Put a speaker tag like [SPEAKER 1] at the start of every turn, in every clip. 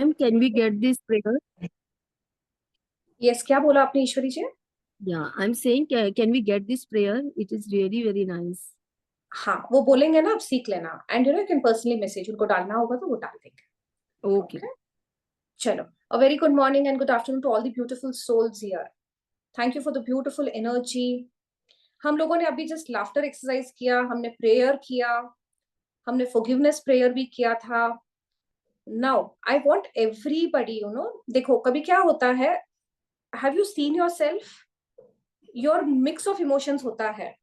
[SPEAKER 1] Ma'am, can we get this prayer?
[SPEAKER 2] Yes, क्या बोला आपने ईश्वरी जी?
[SPEAKER 1] Yeah, I'm saying, can we get this prayer? It is really very nice.
[SPEAKER 2] हाँ, वो बोलेंगे ना, आप सीख लेना। And you can personally message, उनको डालना होगा तो वो डाल देंगे।
[SPEAKER 1] Okay.
[SPEAKER 2] ओके, चलो। A very good morning and good afternoon to all the beautiful souls here. Thank you for the beautiful energy. हम लोगों ने अभी जस्ट लाफ्टर एक्सरसाइज किया, हमने प्रेयर किया, हमने फॉरगिवनेस प्रेयर भी किया था। नाउ आई वांट एवरीबॉडी, देखो कभी क्या होता है, have you seen yourself, your mix of emotions होता है।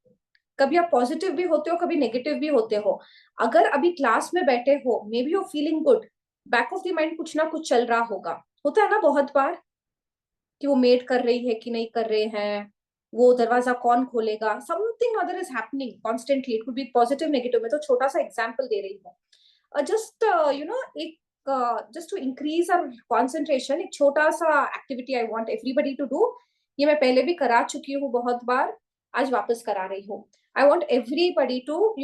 [SPEAKER 2] कभी आप पॉजिटिव भी होते हो, कभी नेगेटिव भी होते हो। अगर अभी क्लास में बैठे हो, may be you feeling good, back of the mind कुछ ना कुछ चल रहा होगा। होता है ना बहुत बार, कि वो मेड कर रही है कि नहीं कर रहे हैं, वो दरवाजा कौन खोलेगा, something other is happening constantly. It could be positive negative. में तो छोटा सा एग्जाम्पल दे रही हूँ, जस्ट एक just to increase our concentration, एक छोटा सा activity I want everybody to do. ये मैं पहले भी करा चुकी हूँ बहुत बार, आज वापस करा रही हूँ। I want everybody to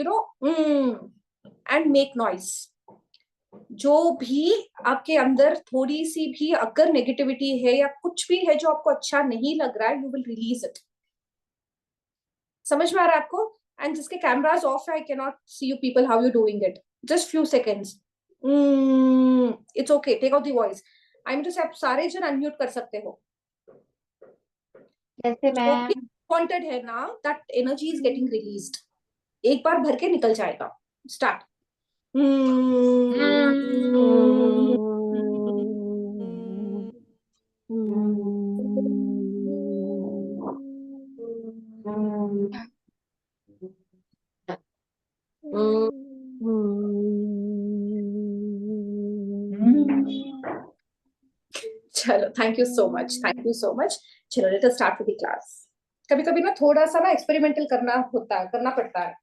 [SPEAKER 2] and make noise. जो भी आपके अंदर थोड़ी सी भी अगर नेगेटिविटी है या कुछ भी है जो आपको अच्छा नहीं लग रहा है, यू विल रिलीज इट। समझ में आ रहा है आपको? एंड जिसके कैमराज ऑफ है, I can not see you people how you doing it. Just few seconds. It's okay, take out the voice. I mean to say आप सारे जन अनम्यूट कर सकते हो।
[SPEAKER 3] जैसे
[SPEAKER 2] जो भी
[SPEAKER 3] मैम।
[SPEAKER 2] वांटेड है ना, that energy is getting released. एक बार भर के निकल जाएगा। स्टार्ट। चलो, thank you so much, thank you so much. चलो, let us start with the class. कभी कभी ना थोड़ा सा ना एक्सपेरिमेंटल करना पड़ता है।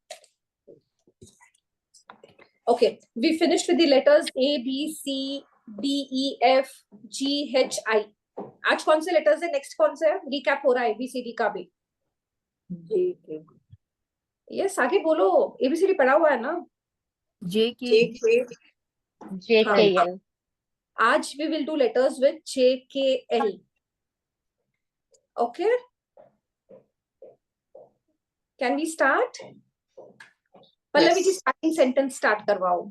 [SPEAKER 2] Okay, we finished with the letters A B C D E F G H I. आज कौन से लेटर्स है, नेक्स्ट कौन से है? रिकैप हो रहा है एबीसीडी का भी। यस, आगे बोलो। एबीसीडी पढ़ा हुआ है ना?
[SPEAKER 1] JK.
[SPEAKER 3] JKL।
[SPEAKER 2] आज we will do letters with J K L. Okay, can we start? Pallavi ji, starting sentence start करवाओ।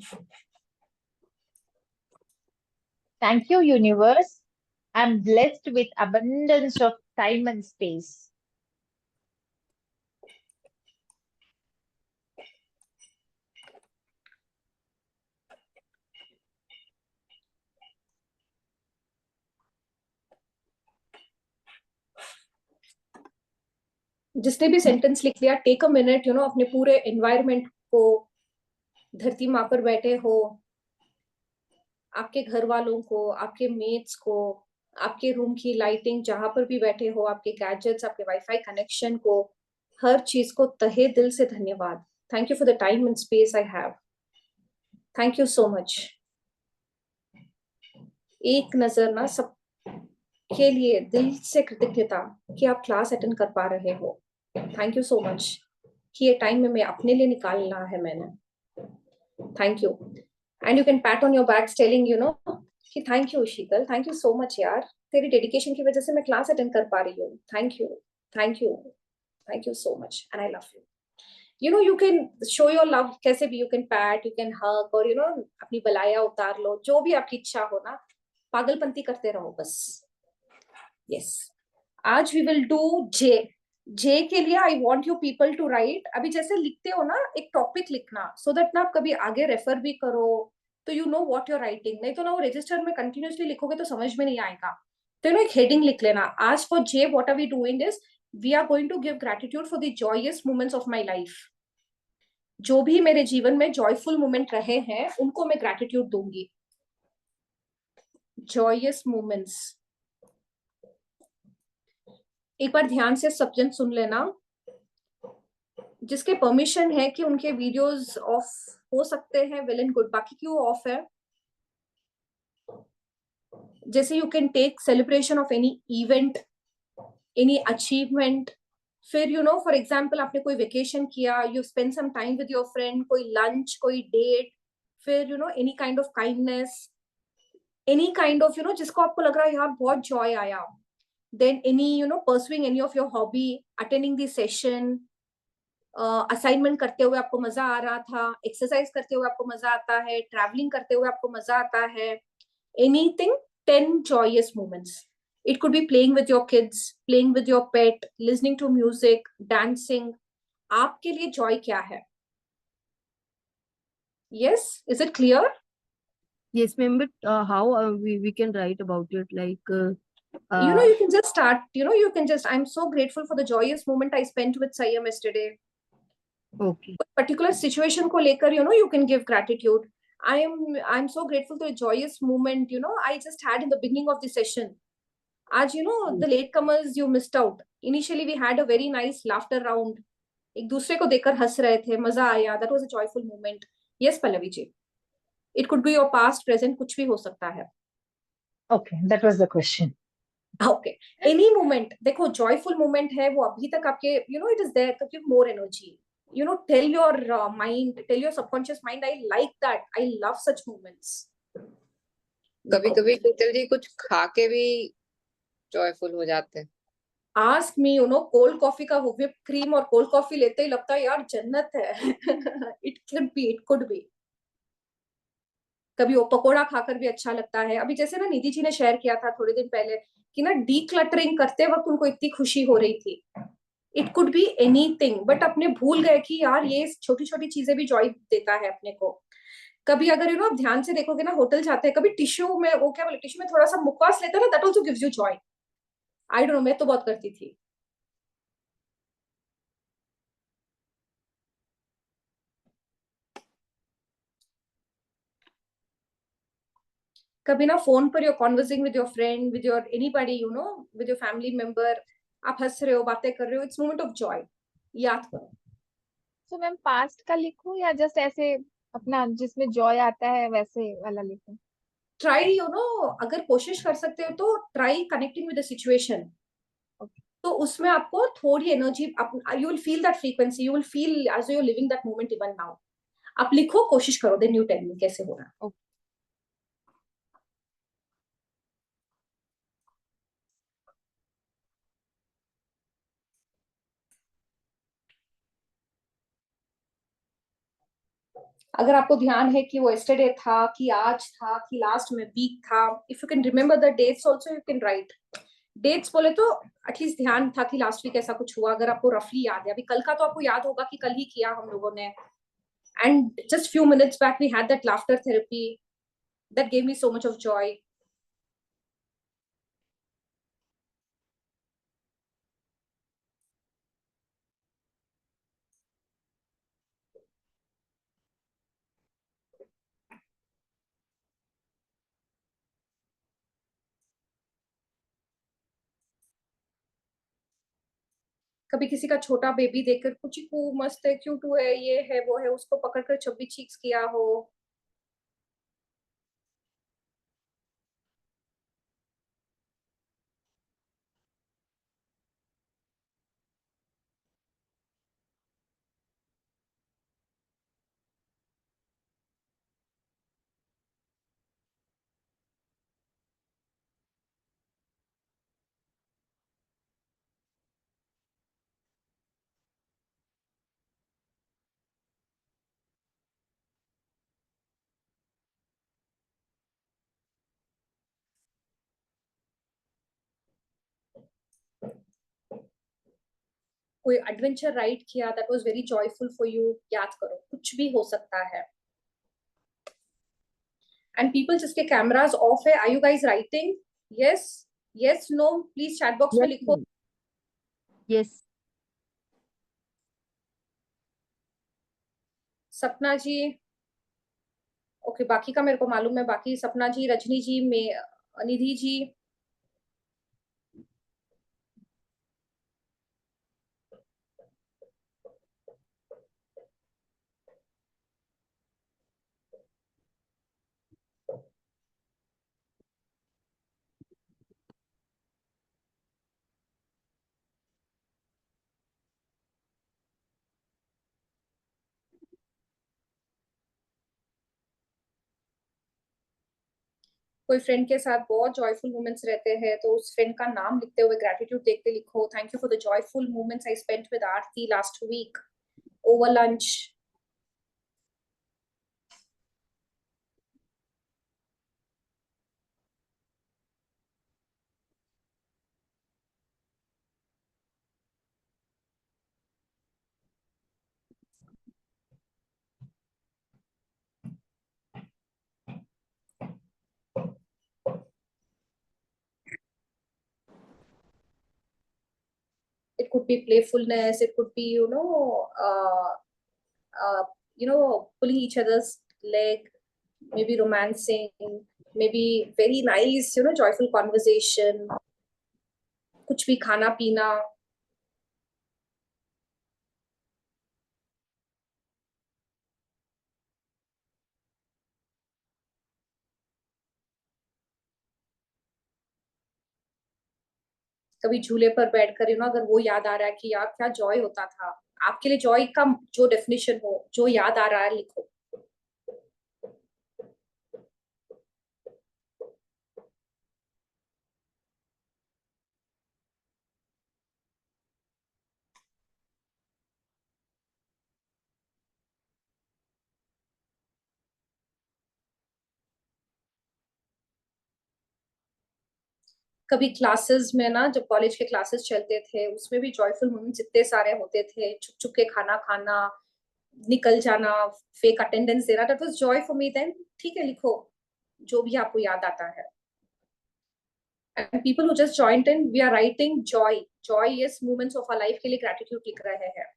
[SPEAKER 3] Thank you, universe. I'm blessed with abundance of time and space.
[SPEAKER 2] जिसने भी सेंटेंस लिख लिया, टेक अ मिनट, अपने पूरे environment को, धरती माँ पर बैठे हो, आपके घर वालों को, आपके मेट्स को, आपके रूम की लाइटिंग, जहां पर भी बैठे हो, आपके गैजेट्स, आपके वाईफाई कनेक्शन को, हर चीज को तहे दिल से धन्यवाद। Thank you for the time and space I have. Thank you so much. एक नजर ना सब के लिए दिल से कृतज्ञता कि आप क्लास अटेंड कर पा रहे हो। थैंक यू सो मच कि ये टाइम में मैं अपने लिए निकालना है मैंने। Thank you. And you can pat on your backs telling कि thank you Sheetal, thank you so much यार, तेरी डेडिकेशन की वजह से मैं क्लास अटेंड कर पा रही हूँ। Thank you, thank you, thank you so much and I love you. You can show your love कैसे भी, you can PAT, you can hug, और अपनी बलाया उतार लो, जो भी आपकी इच्छा हो ना, पागलपंती करते रहो बस। यस, आज we will do J. J के लिए I want you people to write, अभी जैसे लिखते हो ना, एक टॉपिक लिखना, सो दैट ना आप कभी आगे रेफर भी करो तो you know what your writing. नहीं तो ना वो रजिस्टर में कंटिन्यूसली लिखोगे तो समझ में नहीं आएगा। तो एक हेडिंग लिख लेना। आज for J what are we doing is, we are going to give gratitude for the joyous moments of my life. जो भी मेरे जीवन में जॉयफुल मोमेंट रहे हैं, उनको मैं ग्रेटिट्यूड दूंगी। Joyous moments. एक बार ध्यान से सब जन सुन लेना। जिसके परमिशन है कि उनके वीडियोस ऑफ हो सकते हैं, वेल एंड गुड, बाकी क्यों ऑफ है? जैसे you can take celebration of any event, any achievement, फिर फॉर एग्जाम्पल आपने कोई वेकेशन किया, you spend some time with your friend, कोई लंच, कोई डेट, फिर any kind of kindness, any kind of जिसको आपको लग रहा है यार बहुत जॉय आया, then any pursuing any of your hobby, attending the session, assignment करते हुए आपको मजा आ रहा था, एक्सरसाइज करते हुए आपको मजा आता है, ट्रैवलिंग करते हुए आपको मजा आता है, anything, 10 joyous moments. It could be playing with your kids, playing with your pet, listening to music, dancing. आपके लिए जॉय क्या है? Yes, is it clear?
[SPEAKER 1] Yes, ma'am, but how we can write about it? Like,
[SPEAKER 2] You can just start, you can just, I'm so grateful for the joyous moment I spent with Sayam yesterday.
[SPEAKER 1] okay.
[SPEAKER 2] Particular situation को लेकर, you can give gratitude. I'm so grateful to a joyous moment, I just had in the beginning of the session. आज the latecomers you missed out. Initially we had a very nice laughter round. एक दूसरे को देखकर हंस रहे थे, मजा आया. That was a joyful moment. Yes, Pallavi ji. It could be your past, present, कुछ भी हो सकता है.
[SPEAKER 3] Okay, that was the question.
[SPEAKER 2] Okay. Any moment. देखो joyful moment है वो अभी तक आपके it is there to give more energy. Tell your mind, tell your subconscious mind, I like that. I love such moments.
[SPEAKER 4] कभी कभी शीतल जी कुछ खा के भी जॉयफुल हो जाते हैं.
[SPEAKER 2] Ask me, कोल्ड कॉफी का वो whipped cream और कोल्ड कॉफी लेते ही लगता है यार जन्नत है. It could be. कभी वो पकोड़ा खाकर भी अच्छा लगता है. अभी जैसे ना निधि जी ने शेयर किया था थोड़े दिन पहले कि ना डीक्लटरिंग करते वक्त उनको इतनी खुशी हो रही थी. It could be anything, but अपने भूल गए कि यार ये छोटी छोटी चीजें भी जॉय देता है अपने को. कभी अगर आप ध्यान से देखोगे ना, होटल जाते हैं, कभी टिश्यू में वो क्या बोले, टिश्यू में थोड़ा सा मुखवास लेते हैं ना, that also gives you Joy. I don't know, मैं तो बहुत करती थी. कभी ना फोन पर you're conversing with your friend, with your anybody, with your family member, आप हंस रहे हो, बातें कर रहे हो, इट्स मोमेंट ऑफ जॉय. याद करो.
[SPEAKER 5] तो मैम पास्ट का लिखूं या जस्ट ऐसे अपना जिसमें जॉय आता है वैसे वाला लिखूं?
[SPEAKER 2] ट्राई अगर कोशिश कर सकते हो तो try connecting with the situation. तो उसमें आपको थोड़ी energy, you will feel that frequency, you will feel as you living that moment even now. आप लिखो, कोशिश करो, देन यू टेल मी कैसे हो रहा है. अगर आपको ध्यान है कि वो यस्टरडे था कि आज था कि लास्ट में वीक था, if you can remember the dates also, you can write. Dates बोले तो एटलीस्ट ध्यान था कि लास्ट वीक ऐसा कुछ हुआ, अगर आपको रफली याद है. अभी कल का तो आपको याद होगा कि कल ही किया हम लोगों ने. And just few minutes back we had that laughter therapy that gave me so much of joy. कभी किसी का छोटा बेबी देखकर कुछ ही मस्त है, क्यूट है, ये है वो है, उसको पकड़कर चब्बी चीक्स किया हो. कोई एडवेंचर राइड किया, that was very joyful for you. याद करो, कुछ भी हो सकता है. एंड पीपल जिसके कैमरास ऑफ है, are you guys writing? Yes, yes, no, please chat box में
[SPEAKER 1] Yes,
[SPEAKER 2] लिखो.
[SPEAKER 1] ma'am. Yes.
[SPEAKER 2] सपना जी, ओके, बाकी का मेरे को मालूम है. बाकी सपना जी, रजनी जी, में निधि जी. कोई फ्रेंड के साथ बहुत जॉयफुल मोमेंट्स रहते हैं तो उस फ्रेंड का नाम लिखते हुए ग्रेटिट्यूड देखते लिखो, thank you for the joyful moments I spent with Aarti last week over lunch. It could be playfulness, it could be, pulling each other's leg, maybe romancing, maybe very nice, joyful conversation, कुछ भी खाना पीना. कभी झूले पर बैठकर अगर वो याद आ रहा है कि यार क्या जॉय होता था, आपके लिए जॉय का जो डेफिनेशन हो, जो याद आ रहा है लिखो. कभी क्लासेस में ना, जब कॉलेज के क्लासेस चलते थे उसमें भी जॉयफुल मोमेंट्स इतने सारे होते थे, छुप छुप के खाना खाना, निकल जाना, फेक अटेंडेंस देना, that was joy for me then. ठीक है, लिखो जो भी आपको याद आता है. And people who just joined in, we are writing joy, joyous moments of our life के लिए ग्रेटिट्यूड लिख रहे हैं.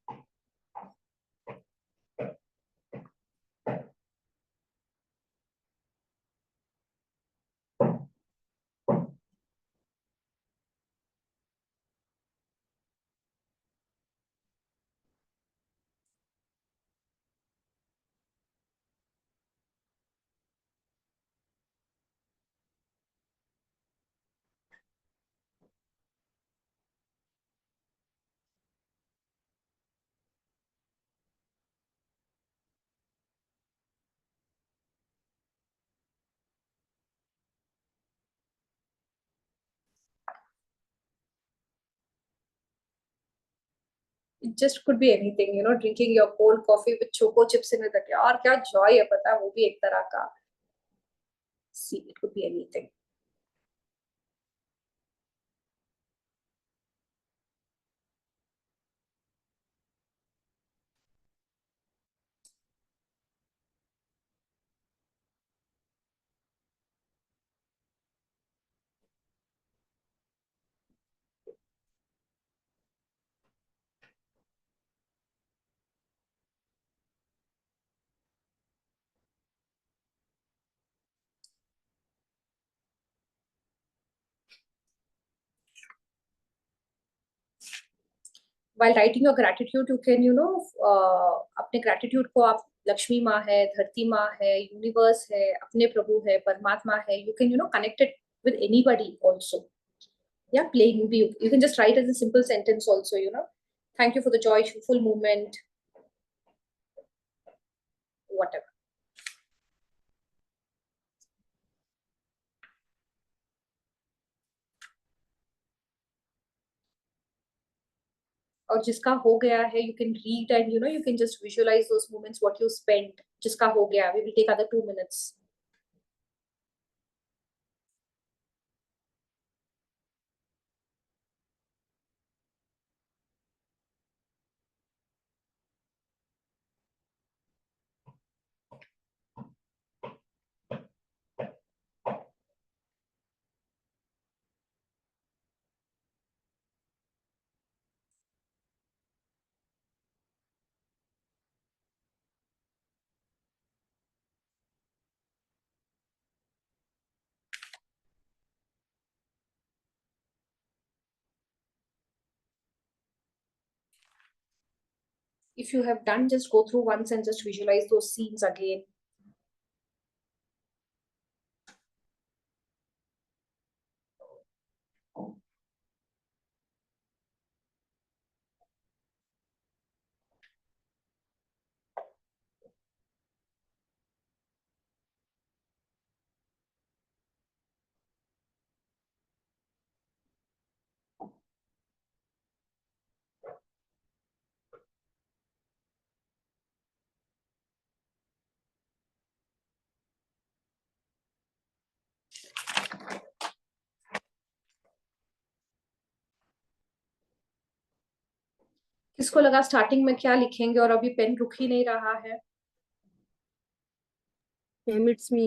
[SPEAKER 2] It just could be anything, drinking your cold coffee with choco chips in it. यार क्या joy है, पता है, वो भी एक तरह का. See, it could be anything. While writing your gratitude, you can, अपने gratitude को आप लक्ष्मी माँ है, धरती माँ है, यूनिवर्स है, अपने प्रभु है, परमात्मा है, you can, connect it with anybody also. Yeah, playing, you can just write as a simple sentence also, thank you for the joyful moment, whatever. और जिसका हो गया है, you can read and, you can just visualize those moments, what you spent. जिसका हो गया, we will take other 2 minutes. If you have done, just go through once and just visualize those scenes again. किसको लगा starting में क्या लिखेंगे और अभी पेन रुक ही नहीं रहा है?
[SPEAKER 1] Ma'am, it's me.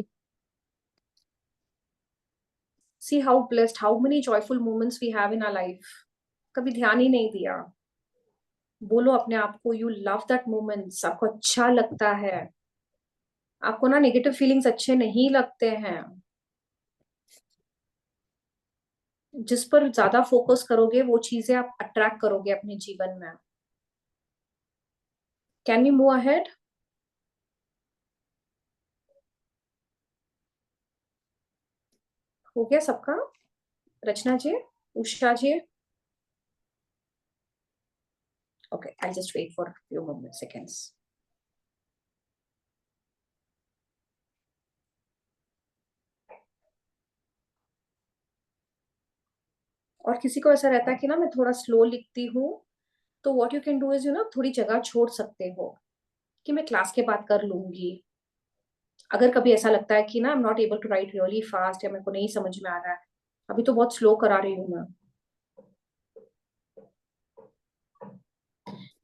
[SPEAKER 2] See how blessed, how many joyful moments we have in our life. कभी ध्यान ही नहीं दिया. बोलो अपने आप को, you love that moments. आपको अच्छा लगता है. आपको ना नेगेटिव फीलिंग्स अच्छे नहीं लगते हैं. जिस पर ज्यादा फोकस करोगे वो चीजें आप अट्रैक्ट करोगे अपने जीवन में. Can we move ahead? हो गया सबका? रचना जी, उषा जी. Okay, I'll just wait for a few moments, seconds. और किसी को ऐसा रहता है कि ना मैं थोड़ा स्लो लिखती हूँ, तो what you can do is थोड़ी जगह छोड़ सकते हो कि मैं क्लास के बाद कर लूंगी. अगर कभी ऐसा लगता है कि ना I am not able to write really fast या मेरे को नहीं समझ में आ रहा है, अभी तो बहुत स्लो करा रही हूँ मैं.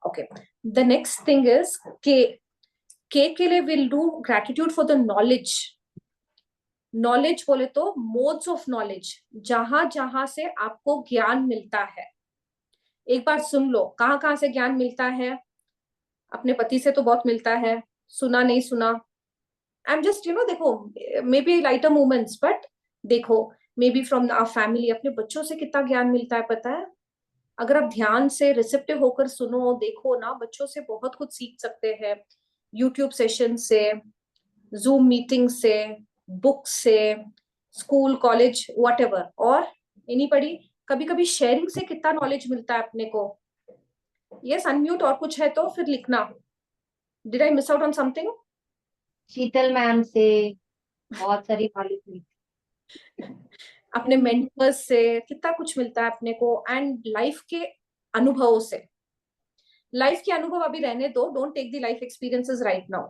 [SPEAKER 2] Okay, the next thing is के लिए will do gratitude for the knowledge. Knowledge बोले तो मोड्स ऑफ नॉलेज, जहां जहां से आपको ज्ञान मिलता है. एक बार सुन लो कहां कहां से ज्ञान मिलता है. अपने पति से तो बहुत मिलता है, सुना नहीं सुना. आई एम जस्ट देखो, maybe lighter moments, but देखो maybe from our family. अपने बच्चों से कितना ज्ञान मिलता है पता है. अगर आप ध्यान से रिसेप्टिव होकर सुनो देखो ना, बच्चों से बहुत कुछ सीख सकते हैं. यूट्यूब सेशन से, जूम मीटिंग से, बुक से, स्कूल कॉलेज व्हाटएवर. और एनीबॉडी, कभी कभी शेयरिंग से कितना नॉलेज मिलता है अपने को. Yes, unmute. और कुछ है तो फिर लिखना. Did I miss out on something?
[SPEAKER 3] Sheetal ma'am से बहुत सारी नॉलेज मिली.
[SPEAKER 2] अपने मेंटर्स से कितना कुछ मिलता है अपने को. एंड लाइफ के अनुभवों से. लाइफ के अनुभव अभी रहने दो, don't take the life experiences right now.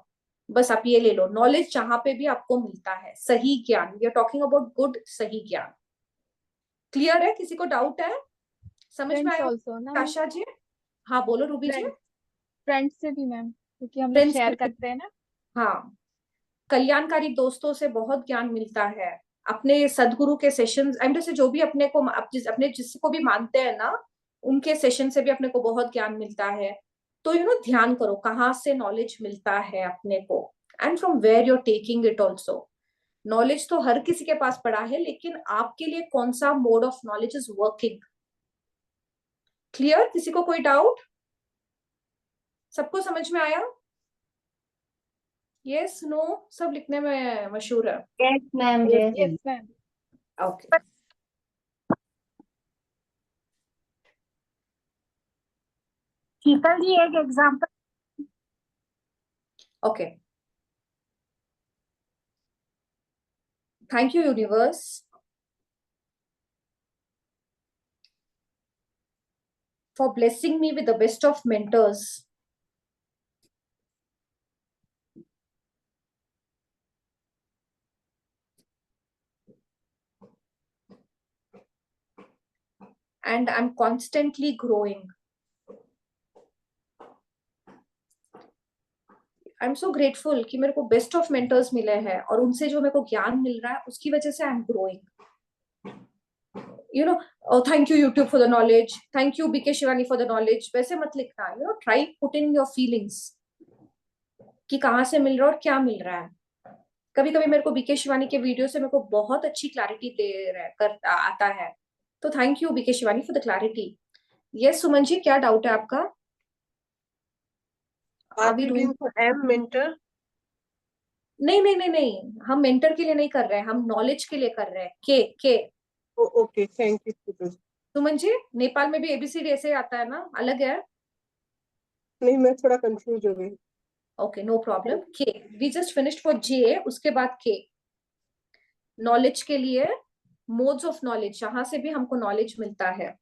[SPEAKER 2] बस आप ये ले लो, नॉलेज जहां पे भी आपको मिलता है, सही ज्ञान. We are talking about good, सही ज्ञान. क्लियर है? किसी को डाउट है? समझ में
[SPEAKER 5] फ्रेंड्स
[SPEAKER 2] आया?
[SPEAKER 5] ऑल्सो ना मैम.
[SPEAKER 2] आशा जी. हाँ बोलो रूबी जी.
[SPEAKER 5] फ्रेंड्स से भी मैम, क्योंकि हम लोग
[SPEAKER 2] फ्रेंड्स
[SPEAKER 5] शेयर करते हैं ना.
[SPEAKER 2] हाँ, कल्याणकारी दोस्तों से बहुत ज्ञान मिलता है. अपने सदगुरु के सेशंस एंड से जो भी अपने को अपने जिसको भी मानते हैं ना, उनके सेशन से भी अपने को बहुत ज्ञान मिलता है. तो ध्यान करो कहाँ से नॉलेज मिलता है अपने को, and from where you are taking it also. Knowledge तो हर किसी के पास पड़ा है, लेकिन आपके लिए कौन सा mode of knowledge is working. Clear? किसी को कोई डाउट? सबको समझ में आया? यस, नो, सब लिखने में मशहूर है.
[SPEAKER 3] Yes ma'am,
[SPEAKER 5] yes
[SPEAKER 3] yes.
[SPEAKER 5] Ma'am.
[SPEAKER 2] Okay.
[SPEAKER 6] Sheetal ji एक example.
[SPEAKER 2] Okay, thank you universe for blessing me with the best of mentors. And I'm constantly growing. I am so grateful कि मेरे को बेस्ट ऑफ मेंटर्स मिले हैं, और उनसे जो मेरे को ज्ञान मिल रहा है उसकी वजह से I am growing. Thank you YouTube for the knowledge, thank you BK Shivani for the knowledge. वैसे मत लिखना. Try put in your feelings कि कहाँ से मिल रहा है और क्या मिल रहा है. कभी कभी मेरे को बीके शिवानी के वीडियो से मेरे को बहुत अच्छी क्लैरिटी आता है. तो thank you BK Shivani for the clarity. Yes Suman ji, क्या डाउट है आपका?
[SPEAKER 7] अभी एम मेंटर.
[SPEAKER 2] नहीं नहीं नहीं नहीं, हम मेंटर के लिए नहीं कर रहे हैं, हम नॉलेज के लिए कर रहे हैं. के
[SPEAKER 7] okay, thank you.
[SPEAKER 2] Suman ji, Nepal में भी एबीसीडी ऐसे आता है ना, अलग है?
[SPEAKER 7] नहीं, मैं थोड़ा कंफ्यूज हो गई.
[SPEAKER 2] Okay, no problem. K, we just finished for J, उसके बाद के. नॉलेज के लिए मोड्स ऑफ नॉलेज, जहां से भी हमको नॉलेज मिलता है.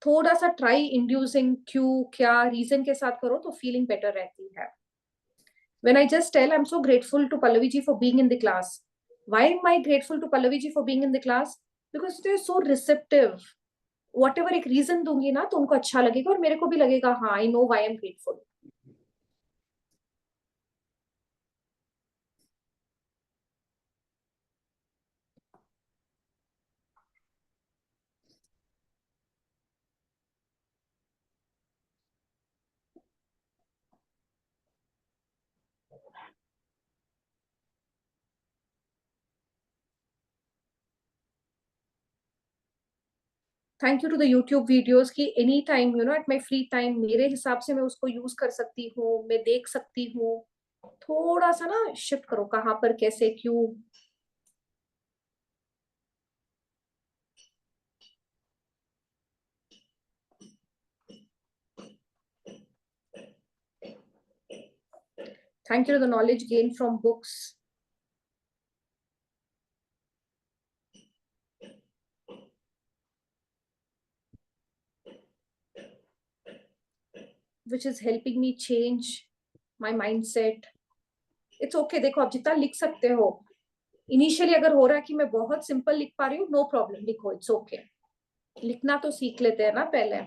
[SPEAKER 2] थोड़ा सा ट्राई इंड्यूसिंग क्यों, क्या, रीजन के साथ करो तो फीलिंग बेटर रहती है. When I just tell I'm so grateful to Pallavi ji for being in the class. Why am I grateful to Pallavi ji for being in the class? Because they are so receptive. What ever एक reason दूंगी ना तो उनको अच्छा लगेगा और मेरे को भी लगेगा हाँ I know why I am grateful. Thank you to the YouTube videos की any time you know at my free time मेरे हिसाब से मैं उसको यूज कर सकती हूँ, मैं देख सकती हूँ. थोड़ा सा ना शिफ्ट करो कहाँ पर कैसे क्यों. Thank you to the knowledge gained from books. Which is helping me change my mindset. It's okay. देखो आप जितना लिख सकते हो. इनिशियली अगर हो रहा है कि मैं बहुत सिंपल लिख पा रही हूँ, नो प्रॉब्लम, लिखो, इट्स ओके. लिखना तो सीख लेते हैं ना पहले.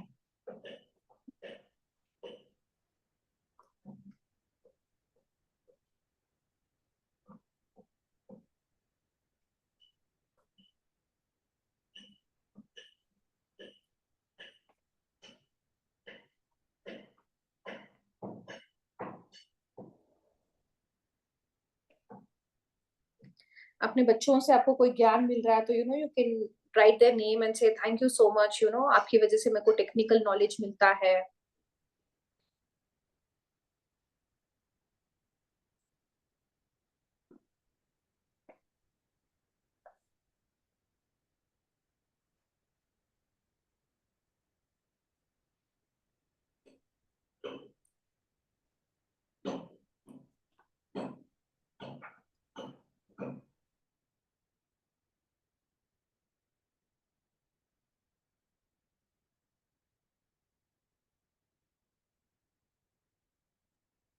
[SPEAKER 2] अपने बच्चों से आपको कोई ज्ञान मिल रहा है तो you know you can write their name and say thank you so much, you know आपकी वजह से मेरे को टेक्निकल नॉलेज मिलता है.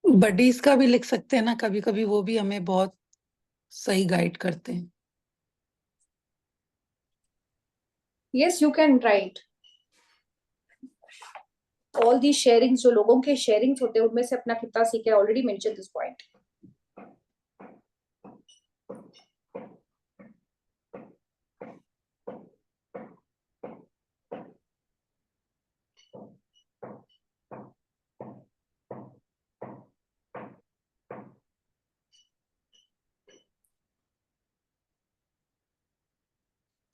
[SPEAKER 8] बडीज का भी लिख सकते हैं ना, कभी कभी वो भी हमें बहुत सही गाइड करते हैं.
[SPEAKER 2] Yes you can right all the sharings. जो लोगों के शेयरिंग्स होते हैं उनमें से अपना कितना सीखे. Already mention this point.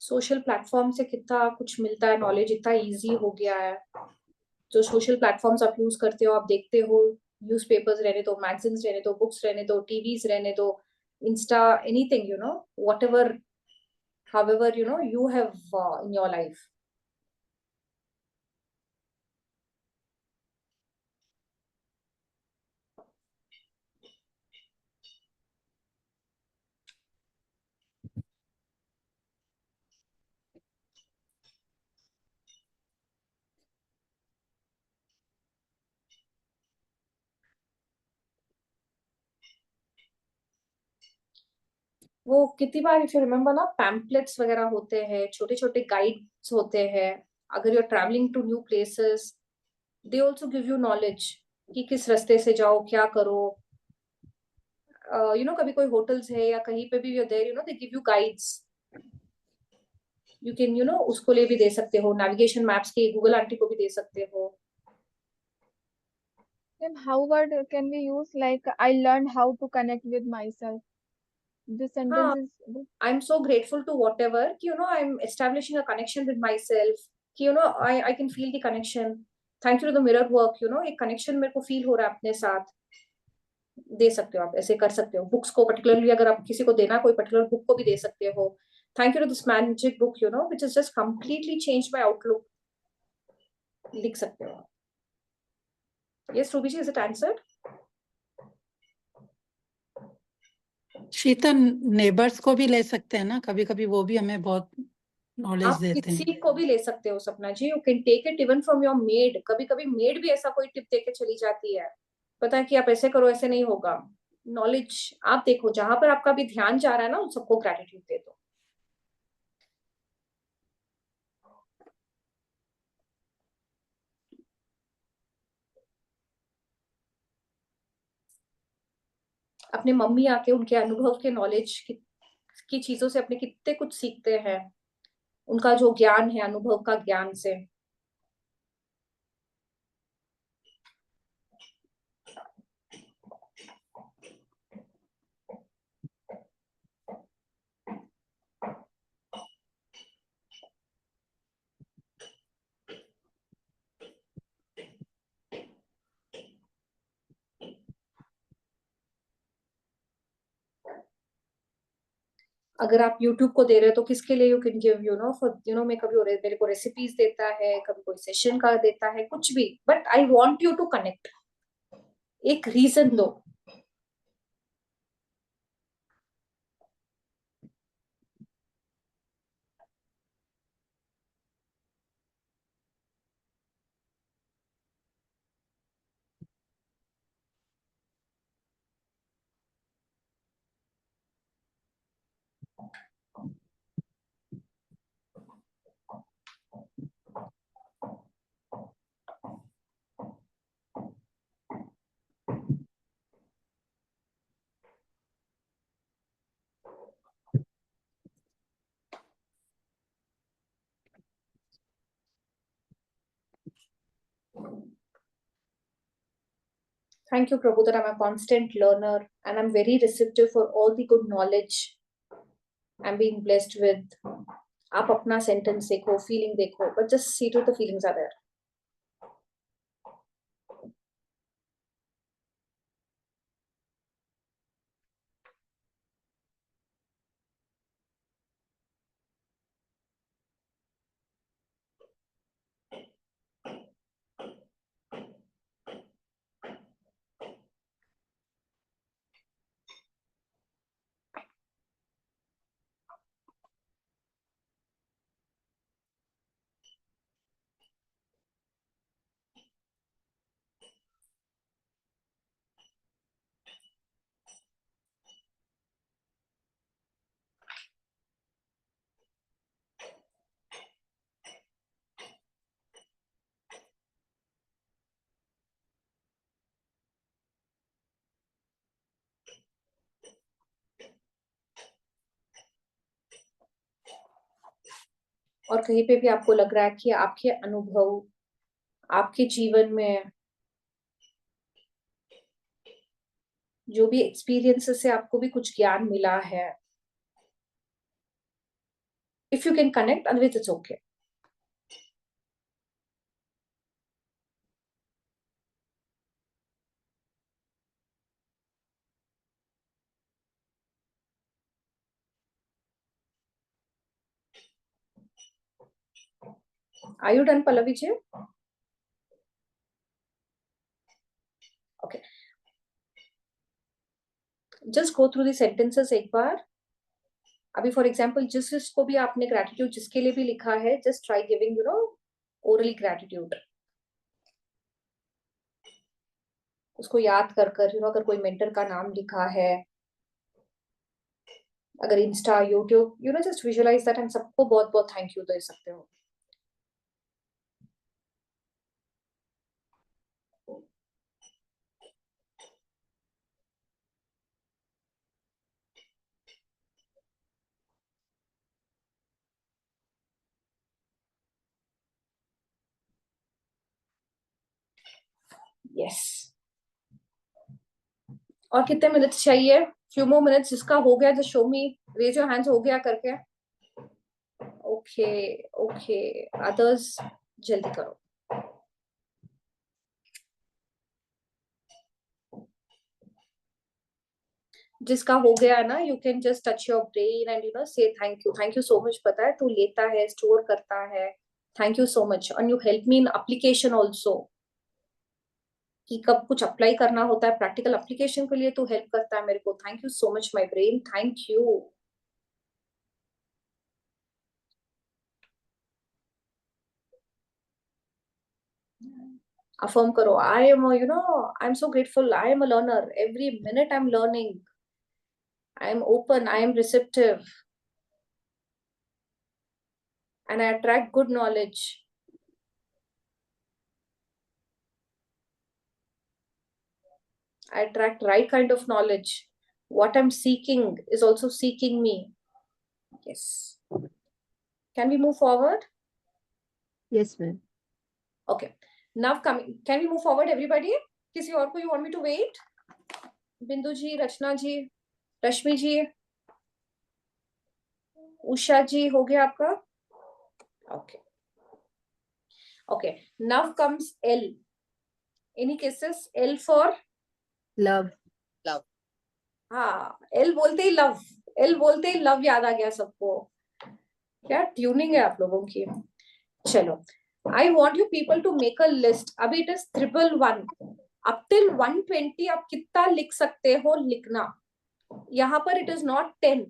[SPEAKER 2] Social platform से कितना कुछ मिलता है. नॉलेज इतना इजी हो गया है. जो सोशल प्लेटफॉर्म्स आप यूज करते हो, आप देखते हो, न्यूज़पेपर्स रहने दो, मैगजीन्स रहने दो, बुक्स रहने दो, टीवीज रहने दो, Insta, anything you know whatever however you know you have in your life. वो कितनी बार इफ यू रिमेम्बर ना पैम्पलेट्स वगैरह होते हैं, छोटे छोटे गाइड्स होते हैं. अगर you are travelling to new places they also give you knowledge कि किस रास्ते से जाओ, क्या करो. यू नो कभी कोई होटल्स है या कहीं पे भी you there, you know they give you guides. You can you know उसको ले भी दे सकते हो. नेविगेशन मैप्स के गूगल आंटी को भी दे सकते हो.
[SPEAKER 5] Then how word can we use like I learned how to connect with myself? This
[SPEAKER 2] हाँ,
[SPEAKER 5] sentence is
[SPEAKER 2] I'm so grateful to whatever कि you know I'm establishing a connection with myself कि you know I can feel the connection. Thank you to the mirror work, you know एक connection मेरे को feel हो रहा है अपने साथ. दे सकते हो आप, ऐसे कर सकते हो. बुक्स को पर्टिकुलरली अगर आप किसी को देना कोई पर्टिकुलर बुक को भी दे सकते हो. Thank you to this magic book you know which is just completely change my outlook. लिख सकते हो. Yes Ruby ji, is it answered?
[SPEAKER 8] Sheetal, neighbours को भी ले सकते हैं ना, कभी कभी वो भी हमें बहुत नॉलेज
[SPEAKER 2] आप
[SPEAKER 8] देते हैं.
[SPEAKER 2] किसी को भी ले सकते हो Sapna ji. You can take it even from your maid. कभी कभी मेड भी ऐसा कोई टिप देके चली जाती है, पता है कि आप ऐसे करो, ऐसे नहीं होगा. नॉलेज आप देखो जहां पर आपका भी ध्यान जा रहा है ना उन सबको ग्रेटिट्यूड दे दो. अपने मम्मी आके उनके अनुभव के नॉलेज की चीजों से अपने कितने कुछ सीखते हैं, उनका जो ज्ञान है अनुभव का ज्ञान से। अगर आप YouTube को दे रहे हो तो किसके लिए, यू कैन गिव फॉर मैं कभी मेरे को रेसिपीज देता है, कभी कोई सेशन का देता है, कुछ भी, but I want you to connect, एक रीजन दो। Thank you, Prabhu, that I'm a constant learner and I'm very receptive for all the good knowledge I'm being blessed with. आप अपना sentence देखो, feeling देखो, but just see to the feelings are there. और कहीं पे भी आपको लग रहा है कि आपके अनुभव, आपके जीवन में जो भी एक्सपीरियंसेस से आपको भी कुछ ज्ञान मिला है, if you can connect, otherwise it's okay. Are you done, Pallavi ji? Okay. Just go through the sentences एक बार। अभी फॉर एग्जाम्पल जिसको भी आपने ग्रेटिट्यूड जिसके लिए भी लिखा है, just try giving orally gratitude, उसको याद कर कर अगर कोई मेंटर का नाम लिखा है, अगर Insta YouTube just visualise that and सबको बहुत बहुत थैंक यू दे सकते हो। यस, और कितने मिनट्स चाहिए? Few more minutes. जिसका हो गया just show me, raise your hands, हो गया करके। ओके ओके, अदर्स जल्दी करो। जिसका हो गया ना, you can just touch your brain and say thank you so much. पता है तू लेता है, स्टोर करता है, thank you so much. And you help me in application also, कि कब कुछ अप्लाई करना होता है प्रैक्टिकल एप्लीकेशन के लिए तो हेल्प करता है मेरे को। Thank you so much my brain, thank you. Affirm करो, I am I am so grateful, I am a learner, every minute I am learning, I am open, I am receptive, and I attract good knowledge. I attract right kind of knowledge. What I'm seeking is also seeking me. Yes. Can we move forward?
[SPEAKER 1] Yes, ma'am.
[SPEAKER 2] Okay. Now coming. Can we move forward, everybody? किसी और को you want me to wait? बिंदु जी, रचना जी, रश्मि जी, उषा जी, हो गया आपका? Okay. Okay. Now comes L. Any cases? L for?
[SPEAKER 1] Love.
[SPEAKER 2] हाँ, L बोलते ही love. L बोलते ही love याद आ गया सबको. क्या ट्यूनिंग है आप लोगों की? चलो. I want you people to make a list. अभी it is 111. Up till 120 आप कितना लिख सकते हो लिखना. यहाँ पर it is not 10.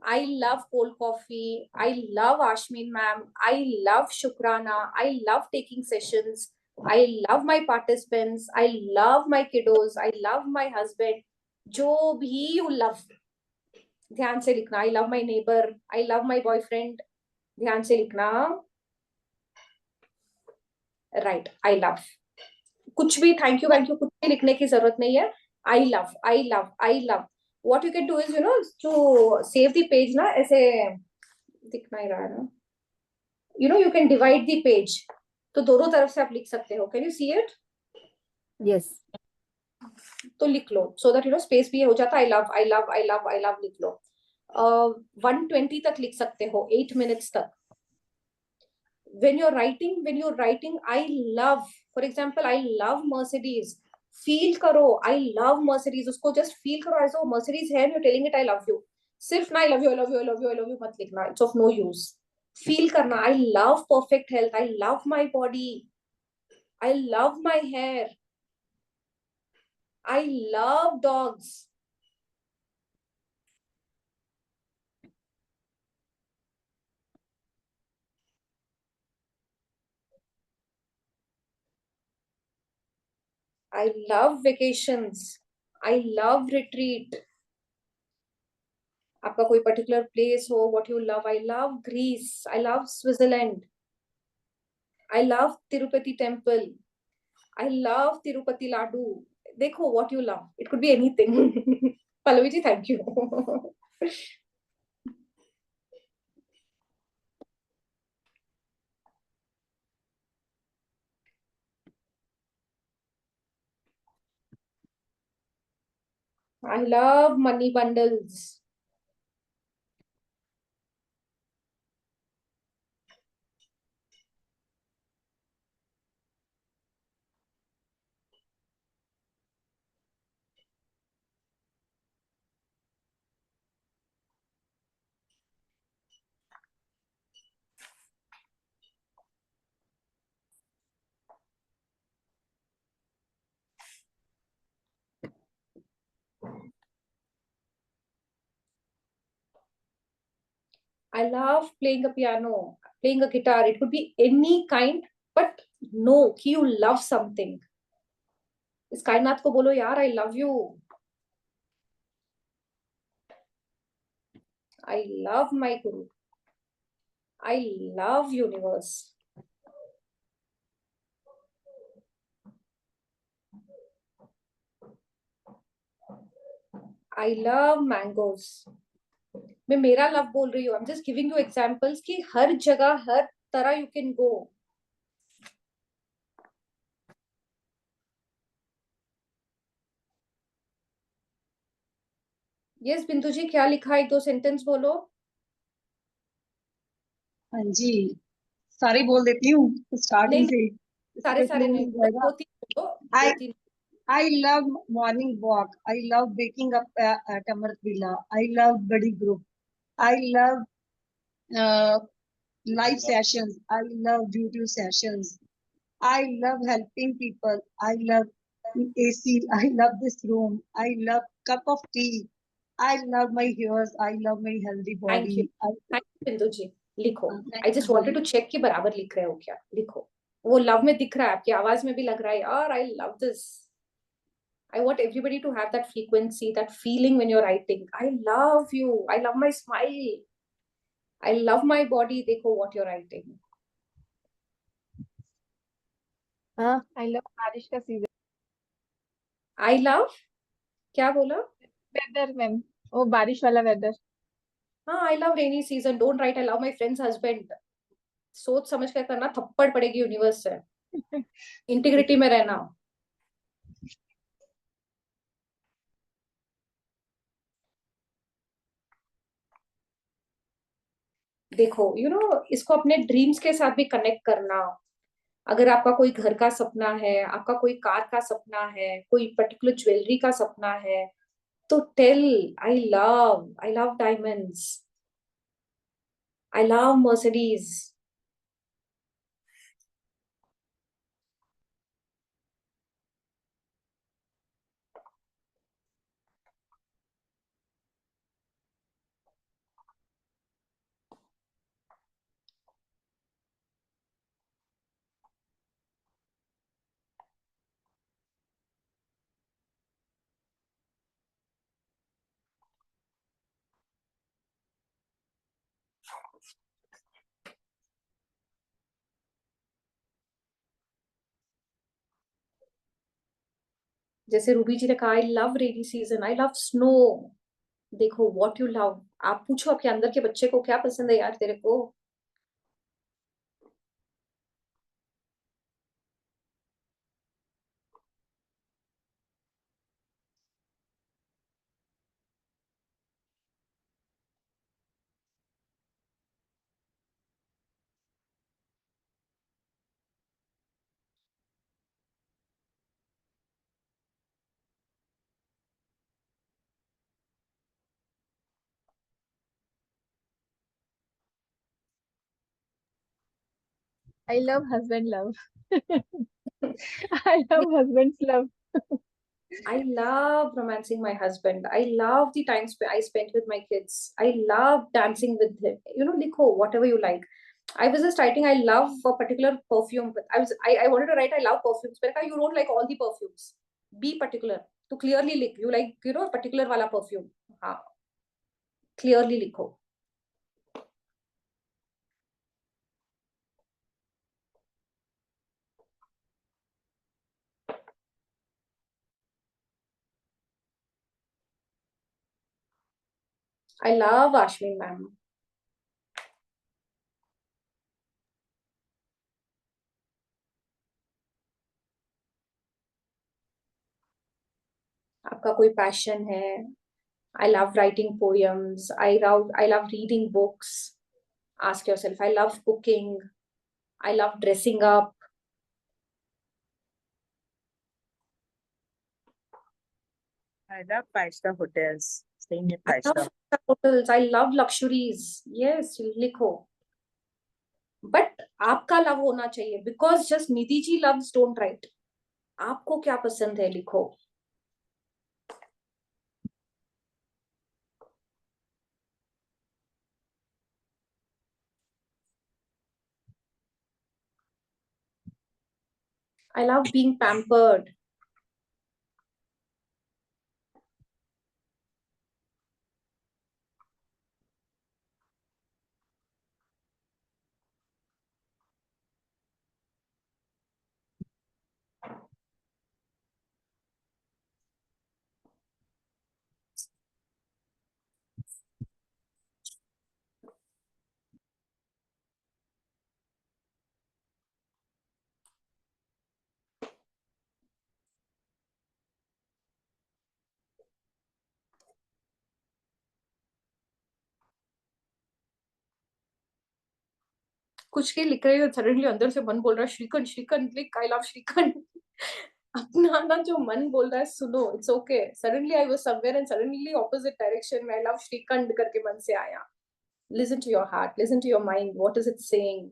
[SPEAKER 2] I love cold coffee. I love Ashmin ma'am. I love Shukrana. I love taking sessions. I love my participants. I love my kiddos. I love my husband. जो भी you love. ध्यान से लिखना. I love my neighbor. I love my boyfriend. ध्यान से लिखना. Right. I love. कुछ भी thank you कुछ भी लिखने की जरूरत नहीं है. I love. I love. I love. What you can do is, to save the page ना ऐसे दिख नहीं रहा है ना. You can divide the page. तो दोनों तरफ से आप लिख सकते हो. Can you see it?
[SPEAKER 1] Yes.
[SPEAKER 2] तो लिख लो. So that space भी हो जाता. I love. I love. I love. I love लिख लो. 120 तक लिख सकते हो. 8 minutes तक. When you're writing, I love. For example, I love Mercedes. Feel करो. I love Mercedes. उसको just feel करो as though Mercedes है. You're telling it I love you. सिर्फ ना I love you, I love you, I love you, I love you मत लिखना. It's of no use. Feel करना. I love perfect health. I love my body. I love my hair. I love dogs. I love vacations. I love retreat. आपका कोई particular place हो, what you love. I love Greece. I love Switzerland. I love Tirupati temple. I love Tirupati Ladu. देखो what you love. It could be anything. Pallavi ji, thank you. I love money bundles. I love playing a piano, playing a guitar. It could be any kind, but no, कि you love something. इस कायनात को बोलो यार, I love you. I love my guru. I love universe. I love mangoes. मैं मेरा love बोल रही हूँ. I'm just giving you examples कि हर जगह हर तरह you can go. Yes, बिंदु जी क्या लिखा है? 1-2 सेंटेंस बोलो.
[SPEAKER 9] हाँ जी, सारे बोल देती हूँ स्टार्टिंग
[SPEAKER 2] नहीं,
[SPEAKER 9] से.
[SPEAKER 2] सारे नहीं. 2-3 बोलो.
[SPEAKER 9] I
[SPEAKER 2] 2-3.
[SPEAKER 9] I love morning walk. I love waking up at Amrit Villa. I love buddy group. I love live sessions. I love YouTube sessions. I love helping people. I love AC. I love this room. I love cup of tea. I love my hairs. I love my healthy
[SPEAKER 2] Thank you.
[SPEAKER 9] body.
[SPEAKER 2] Thank you, बिंदु जी. लिखो.
[SPEAKER 9] Thank
[SPEAKER 2] I just
[SPEAKER 9] you.
[SPEAKER 2] wanted to check कि बराबर लिख रहे हो क्या. लिखो. वो लव में दिख रहा है, आपकी आवाज में भी लग रहा है यार. I love this. I want everybody to have that frequency, that feeling when you're writing. I love you. I love my smile. I love my body. देखो what you're writing.
[SPEAKER 5] I love बारिश का season.
[SPEAKER 2] I love. क्या बोला?
[SPEAKER 5] Weather ma'am, वो बारिश वाला weather.
[SPEAKER 2] हाँ, आई love rainy season, don't right I love my friends husband. सोच समझ कर करना, थप्पड़ पड़ेगी यूनिवर्स से। इंटीग्रिटी में रहना। देखो इसको अपने ड्रीम्स के साथ भी कनेक्ट करना। अगर आपका कोई घर का सपना है, आपका कोई कार का सपना है, कोई पर्टिकुलर ज्वेलरी का सपना है, तो tell, I love diamonds, I love Mercedes. जैसे रूबी जी ने कहा, I love rainy season, I love snow. देखो व्हाट यू लव, आप पूछो आपके अंदर के बच्चे को क्या पसंद है यार तेरे को।
[SPEAKER 5] I love husband love. I love husband's love.
[SPEAKER 2] I love romancing my husband. I love the time I spent with my kids. I love dancing with him. Likho whatever you like. I was just writing, I love a particular perfume, but I wanted to write I love perfumes. But you don't like all the perfumes. Be particular. To clearly lick. You like, particular wala perfume. हाँ, clearly लिखो. I love Ashwin ma'am. आपका कोई passion है. I love writing poems. I love reading books. Ask yourself, I love cooking. I love dressing up.
[SPEAKER 10] I love five-star hotels. Staying in
[SPEAKER 2] I love
[SPEAKER 10] five-star.
[SPEAKER 2] hotels. I love luxuries. Yes, लिखो. But आपका love होना चाहिए, because just Nidhi ji loves don't write. आपको क्या पसंद है लिखो. I love being pampered. कुछ के लिख रही हो, सडनली अंदर से मन बोल रहा है श्रीखंड श्रीखंड लिख, आई लव श्रीखंड. अपना ना जो मन बोल रहा है सुनो, it's okay. Suddenly I was somewhere and suddenly opposite direction में आई लव श्रीखंड करके मन से आया. Listen to your heart, listen to your mind, what is it saying.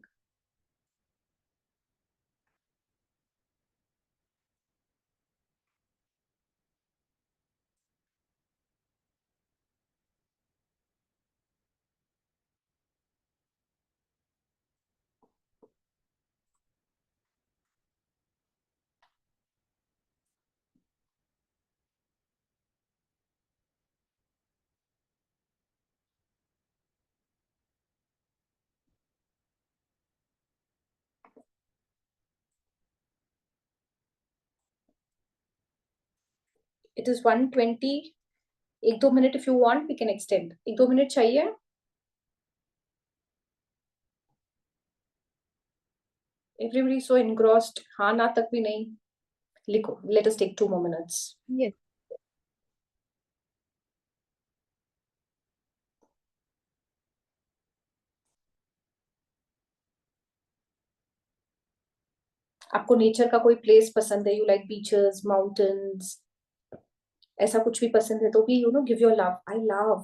[SPEAKER 2] It is 1:20. 1-2 minute if you want we can extend. 1-2 minute चाहिए? Everybody so engrossed. हाँ ना तक भी नहीं. लिखो. Let us take 2 more minutes.
[SPEAKER 5] Yes.
[SPEAKER 2] आपको nature का कोई प्लेस पसंद है? यू लाइक बीचेस, माउंटेन्स, ऐसा कुछ भी पसंद है तो भी give your love. I love.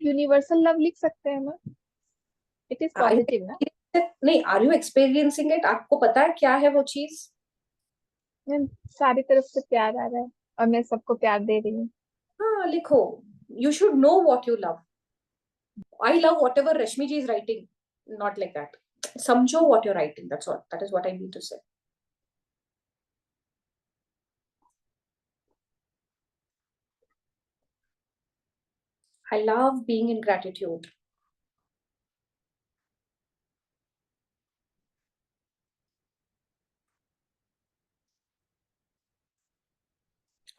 [SPEAKER 5] Universal love लिख सकते हैं ना? इट इज पॉजिटिव ना?
[SPEAKER 2] नहीं, आर यू एक्सपीरियंसिंग इट? आपको पता है क्या है वो चीज?
[SPEAKER 5] मैम सारी तरफ से प्यार आ रहा है और मैं सबको प्यार दे रही हूँ.
[SPEAKER 2] हाँ, लिखो. You should know what you love. I love whatever Rashmi ji is writing. Not like that. समझो what you're writing. That's all. That is what I mean to say. I love being in gratitude.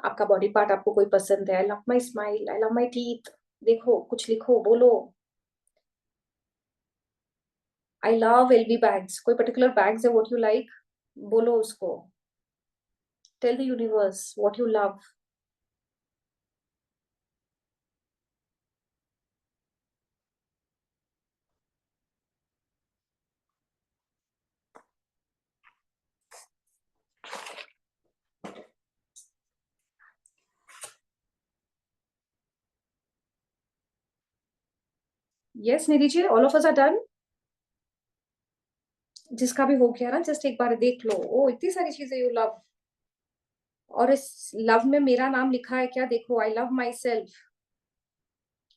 [SPEAKER 2] आपका body part आपको कोई पसंद है? I love my smile. I love my teeth. देखो, कुछ लिखो, बोलो. I love LV bags. कोई पर्टिकुलर बैग्स है व्हाट यू लाइक? बोलो उसको. Tell the universe what you love. Yes Nidhi ji, all of us are done. जिसका भी हो गया ना, जस्ट एक बार देख लो. ओ, इतनी सारी चीजें यू लव. और इस लव में मेरा नाम लिखा है क्या? देखो, आई लव माई सेल्फ.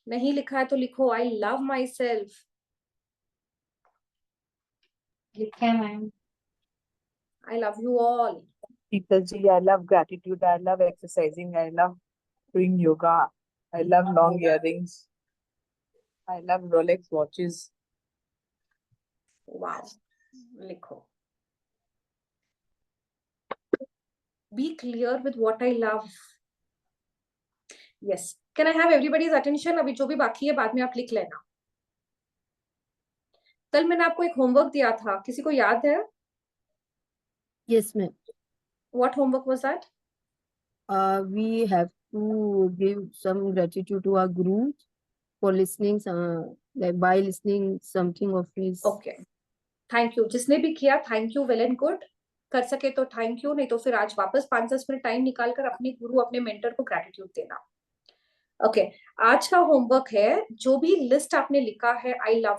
[SPEAKER 2] नहीं लिखा है तो लिखो, आई लव माई सेल्फ.
[SPEAKER 3] लिखे ma'am.
[SPEAKER 2] I love you all.
[SPEAKER 10] Sheetal ji, I love gratitude. I love exercising. I love doing yoga. I love long earrings. I love Rolex watches.
[SPEAKER 2] Wow. लिखो. Be clear with what I love. Yes. Can I have everybody's attention? अभी जो भी बाकी है बाद में आप लिख लेना. कल मैंने आपको एक होमवर्क दिया था, किसी को याद है?
[SPEAKER 1] Yes, ma'am.
[SPEAKER 2] What homework was that?
[SPEAKER 1] We have to give some gratitude to our guru for listening, like by listening something of his.
[SPEAKER 2] Okay. Thank you. जिसने भी किया, thank you, well and good. कर सके तो thank you, नहीं तो फिर आज वापस 5-10 मिनट टाइम निकाल कर अपने गुरु, अपने मेंटर को ग्रेटिट्यूड देना. ओके. आज का होमवर्क है, जो भी लिस्ट आपने लिखा है आई लव,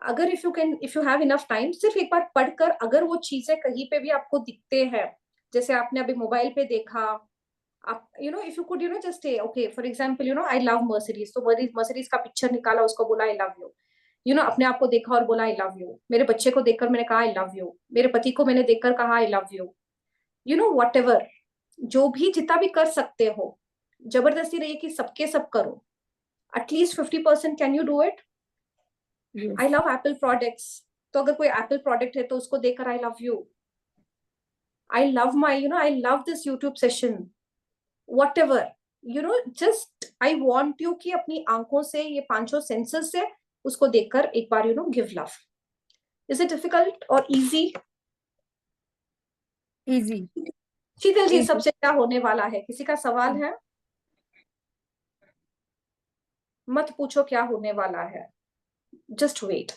[SPEAKER 2] अगर if you have enough time, सिर्फ एक बार पढ़कर, अगर वो चीजें कहीं पे भी आपको दिखते हैं, जैसे आपने अभी मोबाइल पे देखा, आप if you could just okay, for example I love Mercedes, तो मर्सिडीज का पिक्चर निकाला, उसको बोला आई लव यू. अपने आप को देखा और बोला आई लव यू. मेरे बच्चे को देखकर मैंने कहा आई लव यू. मेरे पति को मैंने देखकर कहा I love you. What ever, जो भी जितना भी कर सकते हो. जबरदस्ती रही कि सबके सब करो. At least 50% can you do it? I love Apple products, तो अगर कोई एप्पल प्रोडक्ट है तो उसको देखकर I love you. I love my I love this YouTube session. What ever, just I want you कि अपनी आंखों से, ये 5 सेंसेस से उसको देखकर एक बार give love. Is it difficult और इजी?
[SPEAKER 1] Easy.
[SPEAKER 2] शीतल जी, सबसे क्या होने वाला है? किसी का सवाल है? मत पूछो क्या होने वाला है. Just wait.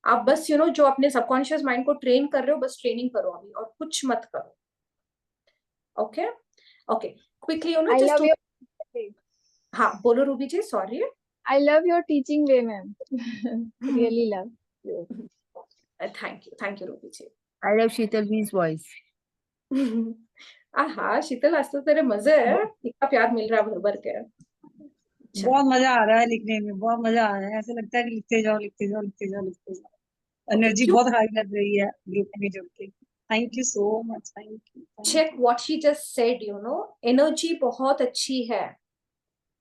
[SPEAKER 2] आप बस जो अपने सबकॉन्शियस माइंड को ट्रेन कर रहे हो, बस ट्रेनिंग करो अभी, और कुछ मत करो. Okay okay, quickly
[SPEAKER 5] I love
[SPEAKER 2] just.
[SPEAKER 5] your
[SPEAKER 2] हाँ, बोलो रूबी जी. Sorry.
[SPEAKER 5] I love your teaching way, ma'am. Really love.
[SPEAKER 2] Thank you Ruby ji.
[SPEAKER 1] I love Sheetal B's voice.
[SPEAKER 2] हाँ शीतल, आज तो तेरे मजे है, इतना प्यार मिल रहा है भर भर के.
[SPEAKER 9] बहुत मजा आ रहा है लिखने में, बहुत मजा आ रहा है. ऐसा लगता है कि लिखते जाओ लिखते जाओ लिखते जाओ लिखते जाओ. एनर्जी
[SPEAKER 2] क्यों?
[SPEAKER 9] बहुत हाई लग रही है ग्रुप में जुड़ के. Thank you so much. Thank you.
[SPEAKER 2] Check what she just said. Energy बहुत अच्छी है.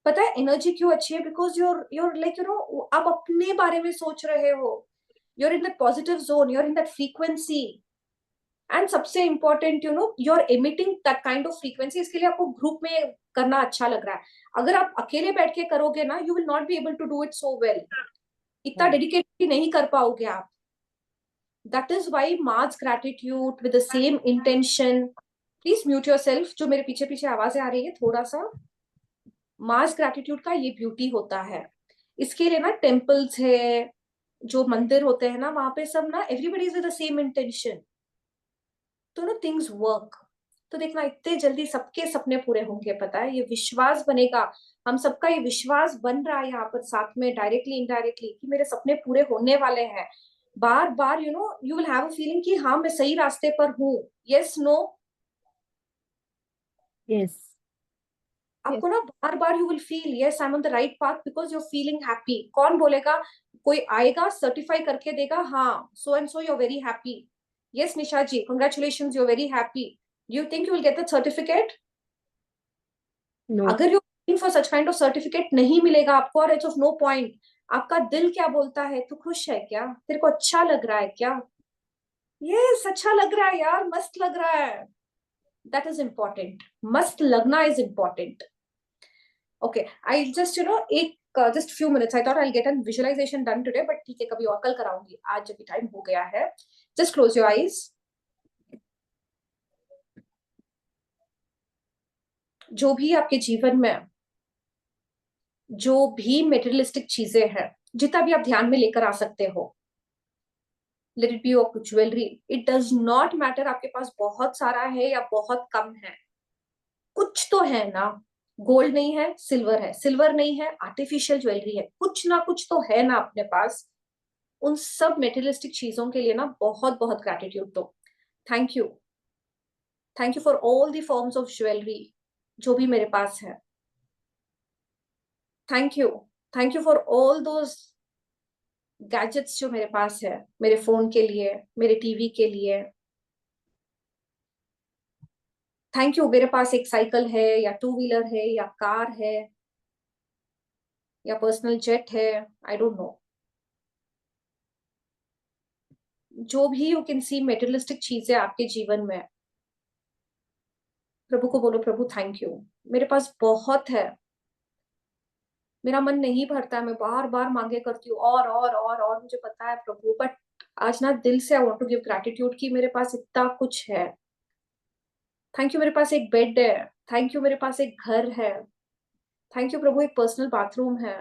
[SPEAKER 2] पता है एनर्जी क्यों अच्छी है? बिकॉज you're like आप अपने बारे में सोच रहे हो. You're in that positive zone. You're in that frequency. And सबसे important you are emitting that kind of frequency. इसके लिए आपको ग्रुप में करना अच्छा लग रहा है. अगर आप अकेले बैठ के करोगे ना, you will not be able to do it so well. इतना डेडिकेटली नहीं कर पाओगे आप. That is why mass gratitude with the same intention. Please mute yourself. जो मेरे पीछे पीछे आवाजें आ रही है, थोड़ा सा. मास ग्रैटिट्यूड का ये ब्यूटी होता है. इसके लिए ना टेम्पल्स है, जो मंदिर होते हैं ना, वहां पे सब ना everybody is with the same intention, तो ना थिंग्स वर्क. तो देखना इतने जल्दी सबके सपने पूरे होंगे. पता है, ये विश्वास बनेगा. हम सबका ये विश्वास बन रहा है यहाँ पर साथ में, डायरेक्टली इनडायरेक्टली, कि मेरे सपने पूरे होने वाले हैं. बार बार you will have a feeling कि हाँ, मैं सही रास्ते पर हूँ. Yes, no.
[SPEAKER 1] Yes.
[SPEAKER 2] आपको ना बार बार you will feel yes, I am on the right path, because you are feeling happy. कौन बोलेगा? कोई आएगा सर्टिफाई करके देगा, हाँ, so and so you are very happy. Yes Nisha ji, congratulations, you are very happy. You think you will get the certificate?
[SPEAKER 1] No.
[SPEAKER 2] अगर you looking for such kind of certificate, नहीं मिलेगा आपको, और इट्स ऑफ नो पॉइंट. आपका दिल क्या बोलता है? तू खुश है क्या? तेरे को अच्छा लग रहा है क्या? यस, अच्छा लग रहा है यार, मस्त लग रहा है. That is important. मस्त लगना is important. Okay, I just just few minutes. I thought I'll get a visualization done today, but ठीक है, कभी और कल कराऊंगी. आज अभी टाइम हो गया है. Just close your eyes. जो भी आपके जीवन में, जो भी मेटेरियलिस्टिक चीजें हैं, जितना भी आप ध्यान में लेकर आ सकते हो, let it be your jewellery. It does not matter आपके पास बहुत सारा है या बहुत कम है. कुछ तो है ना. गोल्ड नहीं है, सिल्वर है. सिल्वर नहीं है, आर्टिफिशियल ज्वेलरी है. कुछ ना कुछ तो है ना अपने पास. उन सब मेटेरियलिस्टिक चीजों के लिए ना बहुत बहुत ग्रैटिट्यूड दो. Thank you. Thank you for all the forms of jewellery जो भी मेरे पास है. Thank you. Thank you for all those gadgets जो मेरे पास है, मेरे फोन के लिए, मेरे टीवी के लिए. Thank you. मेरे पास एक साइकिल है, या टू व्हीलर है, या कार है, या पर्सनल जेट है. I don't know. जो भी यू कैन सी मेटेरियलिस्टिक चीजें आपके जीवन में, प्रभु को बोलो, प्रभु थैंक यू, मेरे पास बहुत है. मेरा मन नहीं भरता है, मैं बार बार मांगे करती हूँ और मुझे पता है प्रभु, बट आज ना दिल से I want to give gratitude कि मेरे पास इतना कुछ है. Thank you. मेरे पास एक बेड है. Thank you. मेरे पास एक घर है. थैंक यू प्रभु, एक पर्सनल बाथरूम है.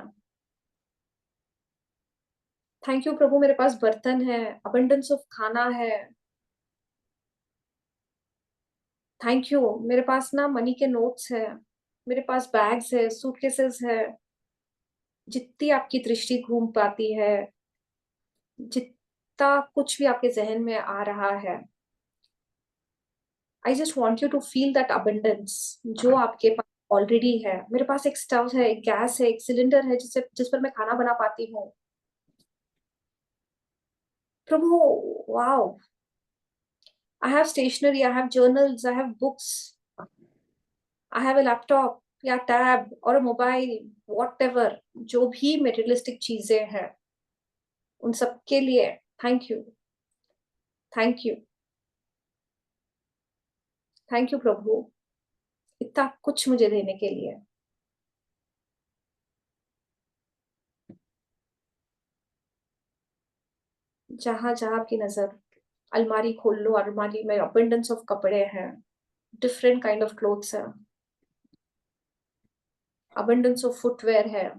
[SPEAKER 2] थैंक यू प्रभु, मेरे पास बर्तन है, अबंडेंस ऑफ खाना है. Thank you. मेरे पास ना मनी के नोट्स है, मेरे पास बैग्स है, सूटकेसेस है. जितनी आपकी दृष्टि घूम पाती है, जितना कुछ भी आपके जहन में आ रहा है, I just want you to feel that abundance जो आपके पास ऑलरेडी है. मेरे पास एक स्टव है, एक गैस है, एक सिलेंडर है, जिस पर मैं खाना बना पाती हूँ. प्रभु, wow. I have stationery, I have journals, I have books, I have a laptop या टैब और मोबाइल, whatever, जो भी मेटेरियलिस्टिक चीजें हैं, उन सब के लिए thank you. Thank you. Thank you प्रभु, इतना कुछ मुझे देने के लिए. जहां जहां आपकी नजर, अलमारी खोल लो. अलमारी में अबंडेंस ऑफ कपड़े हैं, डिफरेंट काइंड ऑफ क्लोथ्स है, अबंडेंस ऑफ फुटवेयर है,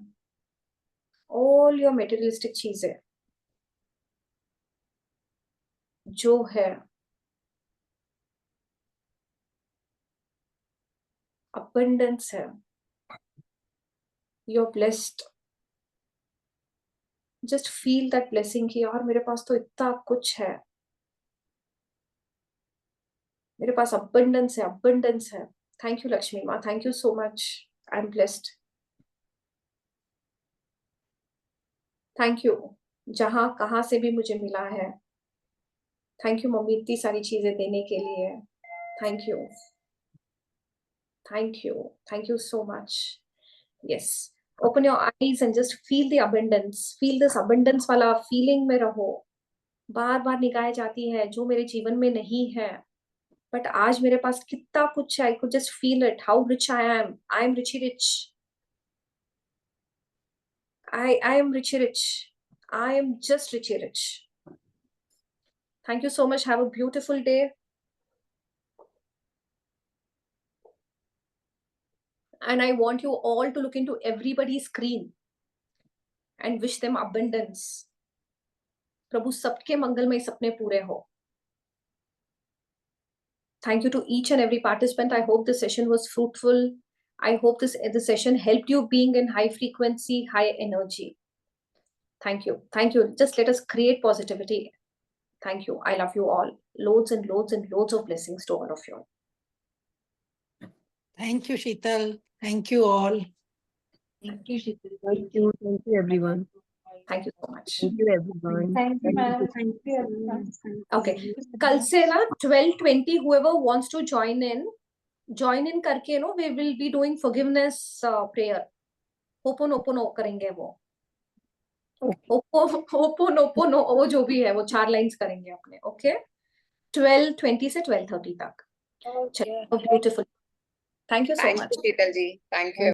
[SPEAKER 2] ऑल योर मेटेरियलिस्टिक चीजें जो है, अबंडेंस है. You are blessed. Just feel that blessing कि यार मेरे पास तो इतना कुछ है. मेरे पास अबंडेंस है, अबंडेंस है. थैंक यू लक्ष्मी माँ, thank you so much. I am blessed. Thank you. जहां कहां से भी मुझे मिला है, थैंक यू मम्मी इतनी सारी चीजें देने के लिए. Thank you. Thank you. Thank you so much. Yes, open your eyes and just feel the abundance. Feel this abundance वाला फीलिंग में रहो. बार बार निकाय जाती है, जो मेरे जीवन में नहीं है, बट आज मेरे पास कितना कुछ है. I could just feel it, how rich I am richy rich. I am richy rich. I am just richy rich. Thank you so much. Have a beautiful day. And I want you all to look into everybody's screen and wish them abundance. प्रभु सबके मंगलमय सपने पूरे हो. Thank you to each and every participant. I hope this session was fruitful. I hope this session helped you being in high frequency, high energy. Thank you. Thank you. Just let us create positivity. Thank you. I love you all. Loads and loads and loads of blessings to all of you.
[SPEAKER 8] Thank you, Sheetal. Thank you all.
[SPEAKER 3] Thank you, Sheetal.
[SPEAKER 1] Thank you everyone.
[SPEAKER 2] Thank you so much.
[SPEAKER 1] Thank you everyone.
[SPEAKER 6] Thank you, ma'am. Thank you, everyone.
[SPEAKER 2] Okay. कल से ना 12:20 whoever wants to join in करके no we will be doing forgiveness prayer. Ho'oponopono करेंगे वो. Ho'oponopono वो जो भी है वो 4 लाइंस करेंगे अपने. ओके 12:20 से 12:30 तक. चलो beautiful. Thank you so
[SPEAKER 4] Thank
[SPEAKER 2] much.
[SPEAKER 4] you, Sheetal ji. Thank you.